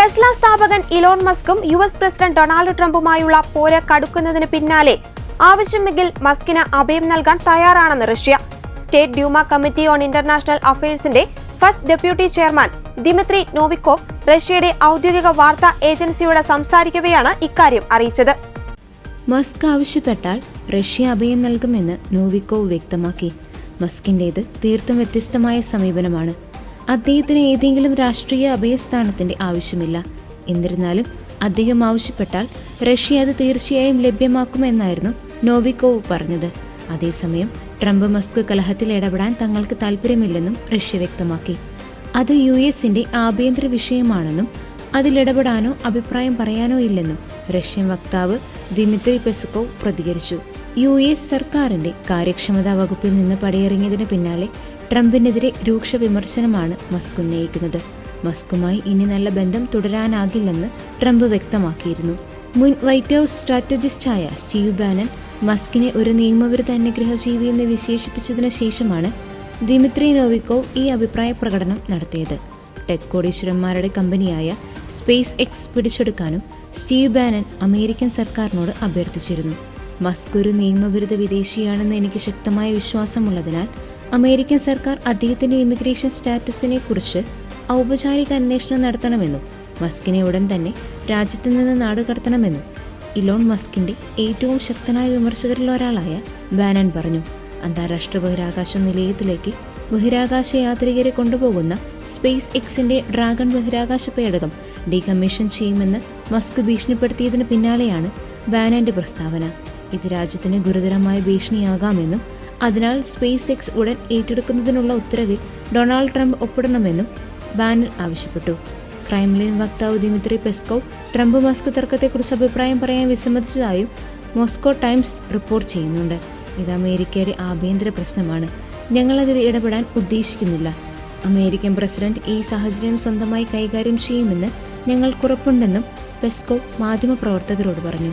Tesla സ്ഥാപകൻ Elon മസ്കും US president Donald ട്രംപുമായുള്ള പോര് കടുക്കുന്നതിന് പിന്നാലെ ആവശ്യമെങ്കിൽ മസ്കിന് അഭയം നൽകാൻ തയ്യാറാണെന്ന് Russia. State Duma committee on international അഫയേഴ്സിന്റെ first deputy chairman Dmitry Novikov റഷ്യയുടെ ഔദ്യോഗിക വാർത്താ ഏജൻസിയോട് സംസാരിക്കവെയാണ് ഇക്കാര്യം അറിയിച്ചത്. മസ്ക് ആവശ്യപ്പെട്ടാൽ റഷ്യ അഭയം നൽകുമെന്ന് നോവിക്കോവ് വ്യക്തമാക്കി. മസ്കിന്റേത് തീർത്തും വ്യത്യസ്തമായ സമീപനമാണ്. അദ്ദേഹത്തിന് ഏതെങ്കിലും രാഷ്ട്രീയ അഭയസ്ഥാനത്തിന്റെ ആവശ്യമില്ല. എന്നിരുന്നാലും അദ്ദേഹം ആവശ്യപ്പെട്ടാൽ റഷ്യ അത് തീർച്ചയായും ലഭ്യമാക്കുമെന്നായിരുന്നു നോവിക്കോവ് പറഞ്ഞത്. അതേസമയം ട്രംപ് മസ്ക് കലഹത്തിൽ ഇടപെടാൻ തങ്ങൾക്ക് താൽപ്പര്യമില്ലെന്നും റഷ്യ വ്യക്തമാക്കി. അത് US-ന്റെ ആഭ്യന്തര വിഷയമാണെന്നും അതിലിടപെടാനോ അഭിപ്രായം പറയാനോ ഇല്ലെന്നും റഷ്യൻ വക്താവ് ദിമിത്രി പെസ്കോവ് പ്രതികരിച്ചു. US സർക്കാരിന്റെ കാര്യക്ഷമതാ വകുപ്പിൽ നിന്ന് പടിയിറങ്ങിയതിന് പിന്നാലെ ട്രംപിനെതിരെ രൂക്ഷ വിമർശനമാണ് മസ്ക് ഉന്നയിക്കുന്നത്. മസ്കുമായി ഇനി നല്ല ബന്ധം തുടരാനാകില്ലെന്ന് ട്രംപ് വ്യക്തമാക്കിയിരുന്നു. മുൻ വൈറ്റ് ഹൗസ് സ്ട്രാറ്റജിസ്റ്റായ സ്റ്റീവ് ബാനൻ മസ്കിനെ ഒരു നിയമവിരുദ്ധ അന്യഗ്രഹജീവി എന്ന് വിശേഷിപ്പിച്ചതിന് ശേഷമാണ് ദിമിത്രി നോവിക്കോവ് ഈ അഭിപ്രായ പ്രകടനം നടത്തിയത്. ടെക് കോടീശ്വരന്മാരുടെ കമ്പനിയായ സ്പേസ് എക്സ് പിടിച്ചെടുക്കാനും സ്റ്റീവ് ബാനൻ അമേരിക്കൻ സർക്കാരിനോട് അഭ്യർത്ഥിച്ചിരുന്നു. മസ്ക് ഒരു നിയമവിരുദ്ധ വിദേശിയാണെന്ന് എനിക്ക് ശക്തമായ വിശ്വാസമുള്ളതിനാൽ അമേരിക്കൻ സർക്കാർ അദ്ദേഹത്തിന്റെ ഇമിഗ്രേഷൻ സ്റ്റാറ്റസിനെ കുറിച്ച് ഔപചാരിക അന്വേഷണം നടത്തണമെന്നും മസ്കിനെ ഉടൻ തന്നെ രാജ്യത്തു നിന്ന് നാടുകടത്തണമെന്നും ഇലോൺ മസ്കിന്റെ ഏറ്റവും ശക്തനായ വിമർശകരിൽ ഒരാളായ ബാനൻ പറഞ്ഞു. അന്താരാഷ്ട്ര ബഹിരാകാശ നിലയത്തിലേക്ക് ബഹിരാകാശ യാത്രികരെ കൊണ്ടുപോകുന്ന സ്പേസ് എക്സിന്റെ ഡ്രാഗൺ ബഹിരാകാശ പേടകം ഡീകമ്മീഷൻ ചെയ്യുമെന്ന് മസ്ക് ഭീഷണിപ്പെടുത്തിയതിനു പിന്നാലെയാണ് ബാനന്റെ പ്രസ്താവന. ഇത് രാജ്യത്തിന് ഗുരുതരമായ ഭീഷണിയാകാമെന്നും അതിനാൽ സ്പേസ് എക്സ് ഉടൻ ഏറ്റെടുക്കുന്നതിനുള്ള ഉത്തരവിൽ ഡൊണാൾഡ് ട്രംപ് ഒപ്പിടണമെന്നും ബാനൻ ആവശ്യപ്പെട്ടു. ക്രെംലിൻ വക്താവ് ദിമിത്രി പെസ്കോവ് ട്രംപ് മസ്ക് തർക്കത്തെക്കുറിച്ച് അഭിപ്രായം പറയാൻ വിസമ്മതിച്ചതായും മോസ്കോ ടൈംസ് റിപ്പോർട്ട് ചെയ്യുന്നുണ്ട്. ഇത് അമേരിക്കയുടെ ആഭ്യന്തര പ്രശ്നമാണ്. ഞങ്ങളതിൽ ഇടപെടാൻ ഉദ്ദേശിക്കുന്നില്ല. അമേരിക്കൻ പ്രസിഡന്റ് ഈ സാഹചര്യം സ്വന്തമായി കൈകാര്യം ചെയ്യുമെന്ന് ഞങ്ങൾക്കുറപ്പുണ്ടെന്നും പെസ്കോവ് മാധ്യമപ്രവർത്തകരോട് പറഞ്ഞു.